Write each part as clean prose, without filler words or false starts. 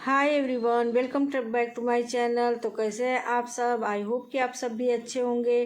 Hi everyone, welcome back to my channel. तो कैसे हैं आप सब? आई होप कि आप सब भी अच्छे होंगे।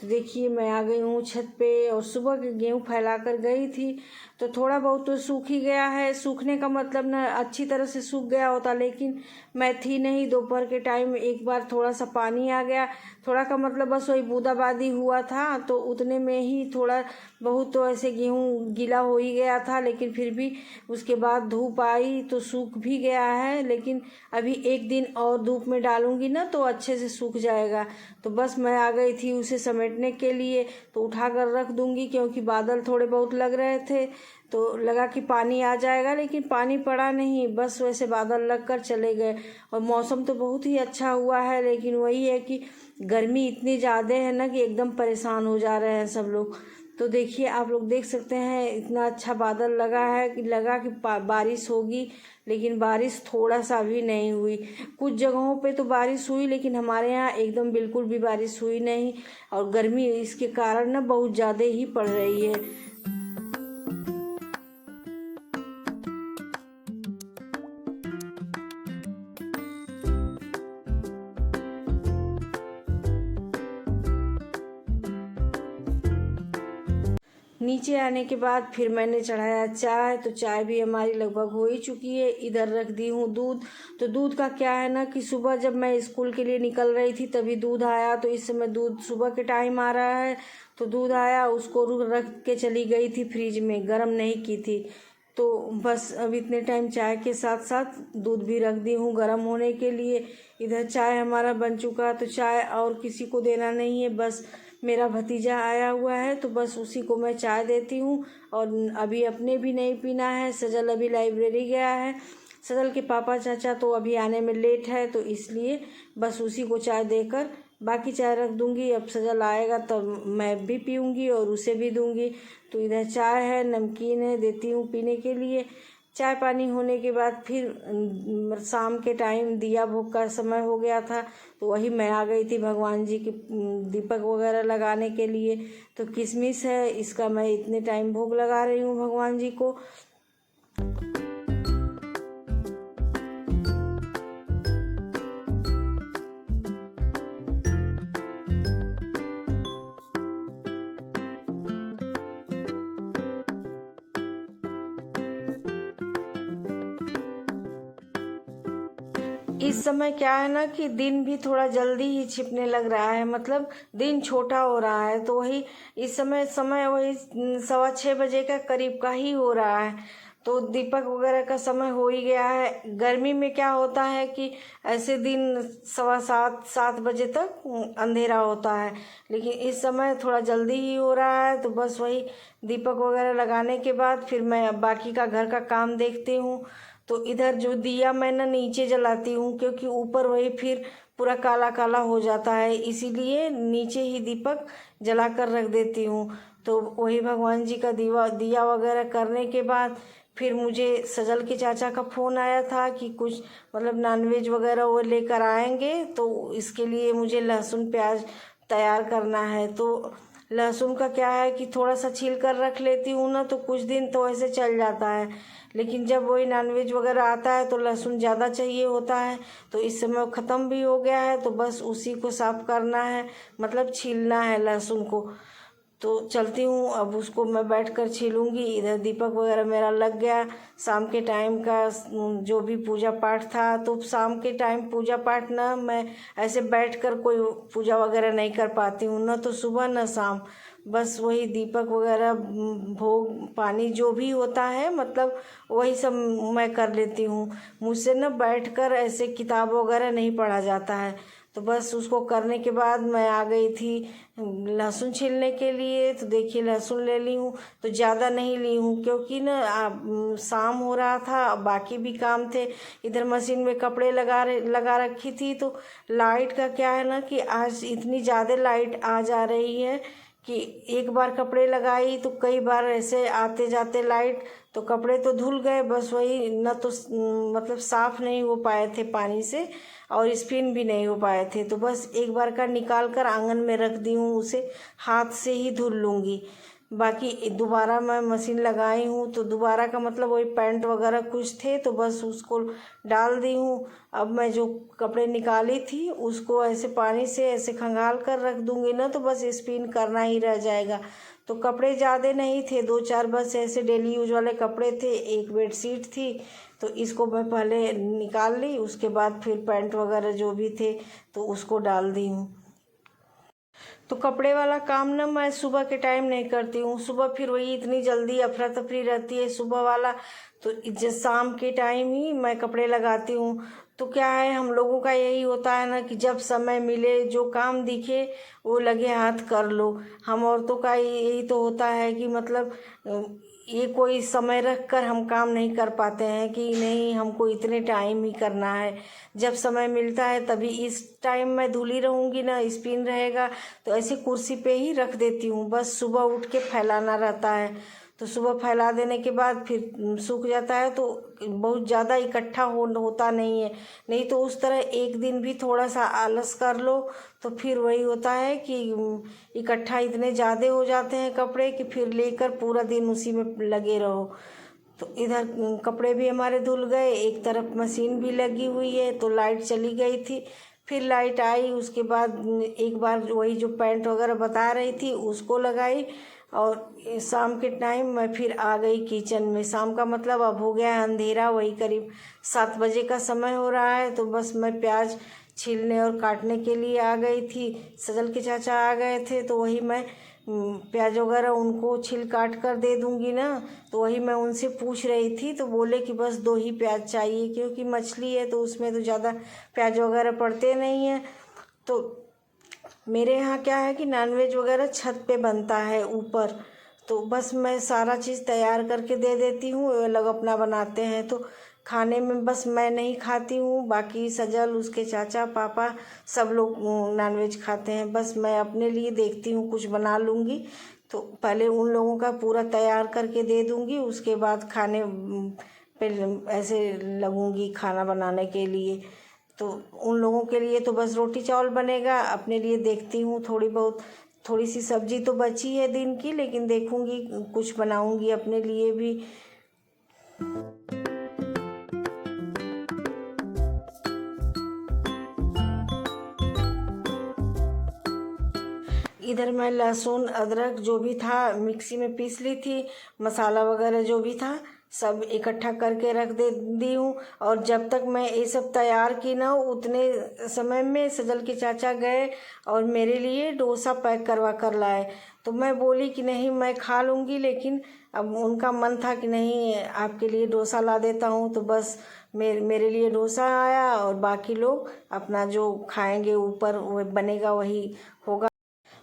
तो देखिए, मैं आ गई हूँ छत पे और सुबह के गेहूँ फैला कर गई थी तो थोड़ा बहुत तो सूख ही गया है। सूखने का मतलब ना अच्छी तरह से सूख गया होता, लेकिन मैं थी नहीं। दोपहर के टाइम एक बार थोड़ा सा पानी आ गया, थोड़ा का मतलब बस वही बूंदाबांदी हुआ था, तो उतने में ही थोड़ा बहुत तो ऐसे गेहूँ गीला हो ही गया था। लेकिन फिर भी उसके बाद धूप आई तो सूख भी गया है। लेकिन अभी एक दिन और धूप में डालूंगी ना तो अच्छे से सूख जाएगा। तो बस मैं आ गई थी उसे समेटने के लिए, तो उठा कर रख दूंगी क्योंकि बादल थोड़े बहुत लग रहे थे तो लगा कि पानी आ जाएगा, लेकिन पानी पड़ा नहीं, बस वैसे बादल लग कर चले गए। और मौसम तो बहुत ही अच्छा हुआ है, लेकिन वही है कि गर्मी इतनी ज़्यादा है ना कि एकदम परेशान हो जा रहे हैं सब लोग। तो देखिए, आप लोग देख सकते हैं इतना अच्छा बादल लगा है कि लगा कि बारिश होगी, लेकिन बारिश थोड़ा सा भी नहीं हुई। कुछ जगहों पे तो बारिश हुई, लेकिन हमारे यहाँ एकदम बिल्कुल भी बारिश हुई नहीं। और गर्मी इसके कारण ना बहुत ज़्यादा ही पड़ रही है। नीचे आने के बाद फिर मैंने चढ़ाया चाय, तो चाय भी हमारी लगभग हो ही चुकी है। इधर रख दी हूँ दूध। तो दूध का क्या है ना कि सुबह जब मैं स्कूल के लिए निकल रही थी तभी दूध आया, तो इस समय दूध सुबह के टाइम आ रहा है। तो दूध आया, उसको रख के चली गई थी फ्रिज में, गर्म नहीं की थी। तो बस अब इतने टाइम चाय के साथ साथ दूध भी रख दी हूँ गर्म होने के लिए। इधर चाय हमारा बन चुका, तो चाय और किसी को देना नहीं है, बस मेरा भतीजा आया हुआ है तो बस उसी को मैं चाय देती हूँ। और अभी अपने भी नहीं पीना है। सजल अभी लाइब्रेरी गया है। सजल के पापा चाचा तो अभी आने में लेट है, तो इसलिए बस उसी को चाय देकर बाकी चाय रख दूंगी। अब सजल आएगा तब मैं भी पीऊँगी और उसे भी दूंगी। तो इधर चाय है, नमकीन है, देती हूँ पीने के लिए। चाय पानी होने के बाद फिर शाम के टाइम दिया भोग का समय हो गया था, तो वही मैं आ गई थी भगवान जी की दीपक वगैरह लगाने के लिए। तो किशमिश है, इसका मैं इतने टाइम भोग लगा रही हूँ भगवान जी को। इस समय क्या है ना कि दिन भी थोड़ा जल्दी ही छिपने लग रहा है, मतलब दिन छोटा हो रहा है। तो वही इस समय वही 6:15 के करीब का ही हो रहा है। तो दीपक वगैरह का समय हो ही गया है। गर्मी में क्या होता है कि ऐसे दिन 7:15-7 बजे तक अंधेरा होता है, लेकिन इस समय थोड़ा जल्दी ही हो रहा है। तो बस वही दीपक वगैरह लगाने के बाद फिर मैं बाकी का घर का काम देखती हूँ। तो इधर जो दिया मैं ना नीचे जलाती हूँ, क्योंकि ऊपर वही फिर पूरा काला काला हो जाता है, इसीलिए नीचे ही दीपक जला कर रख देती हूँ। तो वही भगवान जी का दिया वगैरह करने के बाद फिर मुझे सजल के चाचा का फ़ोन आया था कि कुछ मतलब नॉनवेज वगैरह वो लेकर आएंगे, तो इसके लिए मुझे लहसुन प्याज तैयार करना है। तो लहसुन का क्या है कि थोड़ा सा छील कर रख लेती हूँ ना, तो कुछ दिन तो ऐसे चल जाता है। लेकिन जब वही नॉनवेज वगैरह आता है तो लहसुन ज़्यादा चाहिए होता है। तो इस समय वो ख़त्म भी हो गया है, तो बस उसी को साफ़ करना है, मतलब छीलना है लहसुन को। तो चलती हूँ, अब उसको मैं बैठ कर छीलूँगी। इधर दीपक वगैरह मेरा लग गया। शाम के टाइम का जो भी पूजा पाठ था, तो शाम के टाइम पूजा पाठ ना मैं ऐसे बैठ कर कोई पूजा वगैरह नहीं कर पाती हूँ, ना तो सुबह ना शाम। बस वही दीपक वगैरह भोग पानी जो भी होता है, मतलब वही सब मैं कर लेती हूँ। मुझसे ना बैठकर ऐसे किताब वगैरह नहीं पढ़ा जाता है। तो बस उसको करने के बाद मैं आ गई थी लहसुन छीलने के लिए। तो देखिए, लहसुन ले ली हूँ, तो ज़्यादा नहीं ली हूँ क्योंकि ना शाम हो रहा था, बाकी भी काम थे। इधर मशीन में कपड़े लगा रखी थी। तो लाइट का क्या है ना कि आज इतनी ज़्यादा लाइट आ जा रही है कि एक बार कपड़े लगाई तो कई बार ऐसे आते जाते लाइट, तो कपड़े तो धुल गए, बस वही न तो मतलब साफ़ नहीं हो पाए थे पानी से, और स्पिन भी नहीं हो पाए थे। तो बस एक बार का निकाल कर आंगन में रख दी हूँ, उसे हाथ से ही धुल लूँगी। बाकी दोबारा मैं मशीन लगाई हूँ, तो दोबारा का मतलब वही पैंट वगैरह कुछ थे तो बस उसको डाल दी हूँ। अब मैं जो कपड़े निकाली थी उसको ऐसे पानी से ऐसे खंगाल कर रख दूँगी ना, तो बस स्पिन करना ही रह जाएगा। तो कपड़े ज़्यादा नहीं थे, 2-4 बस ऐसे डेली यूज वाले कपड़े थे, एक बेडशीट थी, तो इसको मैं पहले निकाल ली, उसके बाद फिर पैंट वगैरह जो भी थे तो उसको डाल दी हूँ। तो कपड़े वाला काम ना मैं सुबह के टाइम नहीं करती हूँ, सुबह फिर वही इतनी जल्दी अफरा तफरी रहती है सुबह वाला, तो जिस शाम के टाइम ही मैं कपड़े लगाती हूँ। तो क्या है, हम लोगों का यही होता है ना कि जब समय मिले जो काम दिखे वो लगे हाथ कर लो। हम औरतों का यही तो होता है कि मतलब ये कोई समय रख कर हम काम नहीं कर पाते हैं कि नहीं हमको इतने टाइम ही करना है। जब समय मिलता है तभी, इस टाइम मैं धुली रहूँगी ना, स्पिन रहेगा तो ऐसे कुर्सी पे ही रख देती हूँ, बस सुबह उठ के फैलाना रहता है। तो सुबह फैला देने के बाद फिर सूख जाता है, तो बहुत ज़्यादा इकट्ठा होता नहीं है। नहीं तो उस तरह एक दिन भी थोड़ा सा आलस कर लो तो फिर वही होता है कि इकट्ठा इतने ज़्यादा हो जाते हैं कपड़े कि फिर लेकर पूरा दिन उसी में लगे रहो। तो इधर कपड़े भी हमारे धुल गए, एक तरफ मशीन भी लगी हुई है, तो लाइट चली गई थी, फिर लाइट आई, उसके बाद एक बार वही जो पैंट वगैरह बता रही थी उसको लगाई, और शाम के टाइम मैं फिर आ गई किचन में। शाम का मतलब अब हो गया है अंधेरा, वही करीब 7 बजे का समय हो रहा है। तो बस मैं प्याज छीलने और काटने के लिए आ गई थी, सजल के चाचा आ गए थे, तो वही मैं प्याज वगैरह उनको छील काट कर दे दूँगी ना, तो वही मैं उनसे पूछ रही थी, तो बोले कि बस 2 ही प्याज चाहिए, क्योंकि मछली है तो उसमें तो ज़्यादा प्याज वगैरह पड़ते नहीं हैं। तो मेरे यहाँ क्या है कि नॉनवेज वगैरह छत पे बनता है ऊपर, तो बस मैं सारा चीज़ तैयार करके दे देती हूँ, वो लोग अपना बनाते हैं। तो खाने में बस मैं नहीं खाती हूँ, बाकी सजल, उसके चाचा, पापा सब लोग नॉनवेज खाते हैं, बस मैं अपने लिए देखती हूँ कुछ बना लूँगी। तो पहले उन लोगों का पूरा तैयार करके दे दूँगी, उसके बाद खाने पे ऐसे लगूँगी खाना बनाने के लिए। तो उन लोगों के लिए तो बस रोटी चावल बनेगा, अपने लिए देखती हूँ थोड़ी सी सब्जी तो बची है दिन की, लेकिन देखूँगी कुछ बनाऊँगी अपने लिए भी। इधर मैं लहसुन अदरक जो भी था मिक्सी में पीस ली थी, मसाला वगैरह जो भी था सब इकट्ठा करके रख दे दी हूँ। और जब तक मैं ये सब तैयार की ना, उतने समय में सजल के चाचा गए और मेरे लिए डोसा पैक करवा कर लाए। तो मैं बोली कि नहीं मैं खा लूँगी, लेकिन अब उनका मन था कि नहीं आपके लिए डोसा ला देता हूँ, तो बस मेरे लिए डोसा आया और बाकी लोग अपना जो खाएंगे ऊपर वो बनेगा वही होगा।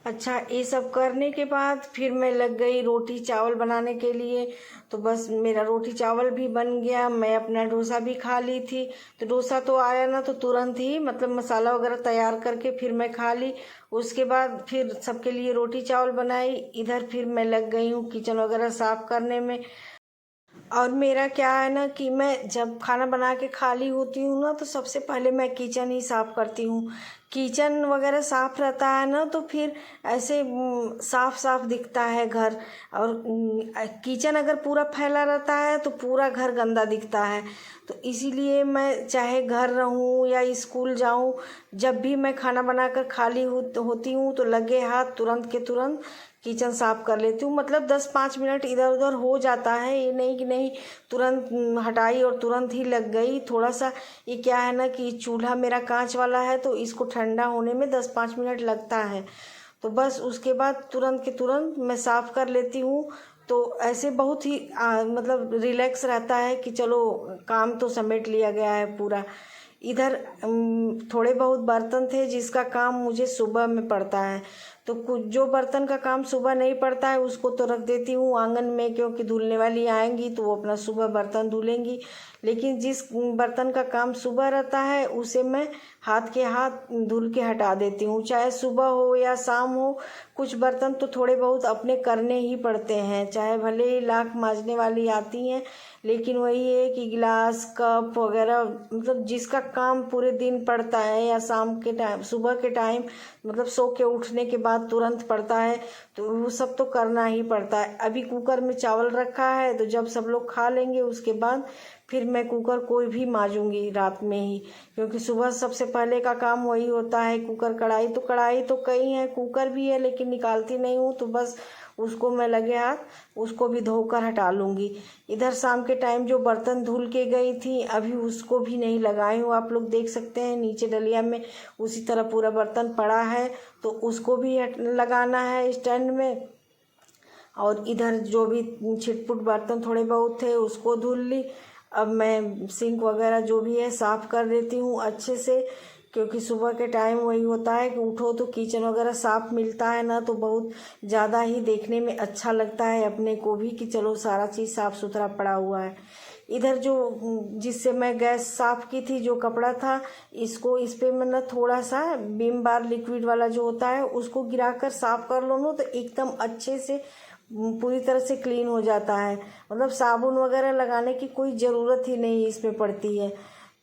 अच्छा, ये सब करने के बाद फिर मैं लग गई रोटी चावल बनाने के लिए। तो बस मेरा रोटी चावल भी बन गया, मैं अपना डोसा भी खा ली थी। तो डोसा तो आया ना, तो तुरंत ही मतलब मसाला वगैरह तैयार करके फिर मैं खा ली। उसके बाद फिर सबके लिए रोटी चावल बनाई। इधर फिर मैं लग गई हूँ किचन वगैरह साफ करने में। और मेरा क्या है ना कि मैं जब खाना बना के खाली होती हूँ ना, तो सबसे पहले मैं किचन ही साफ़ करती हूँ। किचन वगैरह साफ़ रहता है ना, तो फिर ऐसे साफ साफ दिखता है घर। और किचन अगर पूरा फैला रहता है तो पूरा घर गंदा दिखता है। तो इसीलिए मैं चाहे घर रहूँ या स्कूल जाऊँ, जब भी मैं खाना बनाकर खाली होती हूँ तो लगे हाथ तुरंत के तुरंत किचन साफ कर लेती हूँ। मतलब 10-5 मिनट इधर उधर हो जाता है, ये नहीं कि नहीं तुरंत हटाई और तुरंत ही लग गई। थोड़ा सा ये क्या है ना कि चूल्हा मेरा कांच वाला है, तो इसको ठंडा होने में 10-5 मिनट लगता है। तो बस उसके बाद तुरंत के तुरंत मैं साफ़ कर लेती हूँ। तो ऐसे बहुत ही मतलब रिलैक्स रहता है कि चलो काम तो समेट लिया गया है पूरा। इधर थोड़े बहुत बर्तन थे जिसका काम मुझे सुबह में पड़ता है, तो कुछ जो बर्तन का काम सुबह नहीं पड़ता है उसको तो रख देती हूँ आंगन में, क्योंकि धुलने वाली आएंगी तो वो अपना सुबह बर्तन धुलेंगी। लेकिन जिस बर्तन का काम सुबह रहता है उसे मैं हाथ के हाथ धुल के हटा देती हूँ, चाहे सुबह हो या शाम हो। कुछ बर्तन तो थोड़े बहुत अपने करने ही पड़ते हैं, चाहे भले ही लाख मांजने वाली आती हैं, लेकिन वही है कि गिलास कप वगैरह मतलब जिसका काम पूरे दिन पड़ता है या शाम के टाइम सुबह के टाइम मतलब सो के उठने के बाद तुरंत पड़ता है, तो वो सब तो करना ही पड़ता है। अभी कुकर में चावल रखा है, तो जब सब लोग खा लेंगे उसके बाद फिर मैं कुकर कोई भी मांजूंगी रात में ही, क्योंकि सुबह सबसे पहले का काम वही होता है। कुकर कढ़ाई तो कई है, कुकर भी है, लेकिन निकालती नहीं हूँ, तो बस उसको मैं लगे हाथ उसको भी धोकर हटा लूँगी। इधर शाम के टाइम जो बर्तन धुल के गई थी, अभी उसको भी नहीं लगाई हूँ। आप लोग देख सकते हैं नीचे डलिया में उसी तरह पूरा बर्तन पड़ा है, तो उसको भी लगाना है स्टैंड में। और इधर जो भी छिटपुट बर्तन थोड़े बहुत थे उसको धुल ली। अब मैं सिंक वगैरह जो भी है साफ़ कर देती हूँ अच्छे से, क्योंकि सुबह के टाइम वही होता है कि उठो तो किचन वगैरह साफ़ मिलता है ना, तो बहुत ज़्यादा ही देखने में अच्छा लगता है अपने को भी कि चलो सारा चीज़ साफ़ सुथरा पड़ा हुआ है। इधर जो जिससे मैं गैस साफ़ की थी, जो कपड़ा था, इसको इस पे मैं ना थोड़ा सा विम बार लिक्विड वाला जो होता है उसको गिराकर साफ़ कर लो ना, तो एकदम अच्छे से पूरी तरह से क्लीन हो जाता है। मतलब साबुन वगैरह लगाने की कोई ज़रूरत ही नहीं इसमें पड़ती है।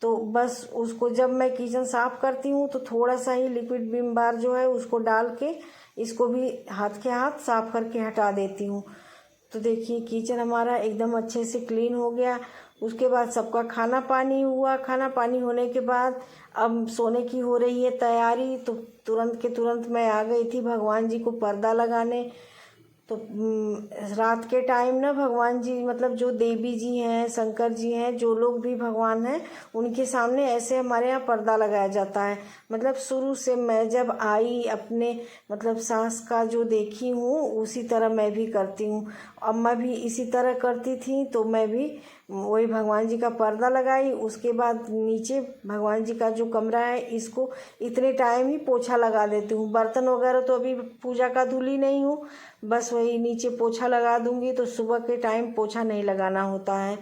तो बस उसको जब मैं किचन साफ़ करती हूँ तो थोड़ा सा ही लिक्विड विम बार जो है उसको डाल के इसको भी हाथ के हाथ साफ़ करके हटा देती हूँ। तो देखिए किचन हमारा एकदम अच्छे से क्लीन हो गया। उसके बाद सबका खाना पानी हुआ। खाना पानी होने के बाद अब सोने की हो रही है तैयारी, तो तुरंत के तुरंत मैं आ गई थी भगवान जी को पर्दा लगाने। तो रात के टाइम ना भगवान जी, मतलब जो देवी जी हैं, शंकर जी हैं, जो लोग भी भगवान हैं, उनके सामने ऐसे हमारे यहाँ पर्दा लगाया जाता है। मतलब शुरू से मैं जब आई अपने मतलब सास का जो देखी हूँ उसी तरह मैं भी करती हूँ। अम्मा भी इसी तरह करती थी, तो मैं भी वही भगवान जी का पर्दा लगाई। उसके बाद नीचे भगवान जी का जो कमरा है इसको इतने टाइम ही पोछा लगा देती हूँ। बर्तन वगैरह तो अभी पूजा का धुली नहीं हूँ, बस वही नीचे पोछा लगा दूंगी, तो सुबह के टाइम पोछा नहीं लगाना होता है।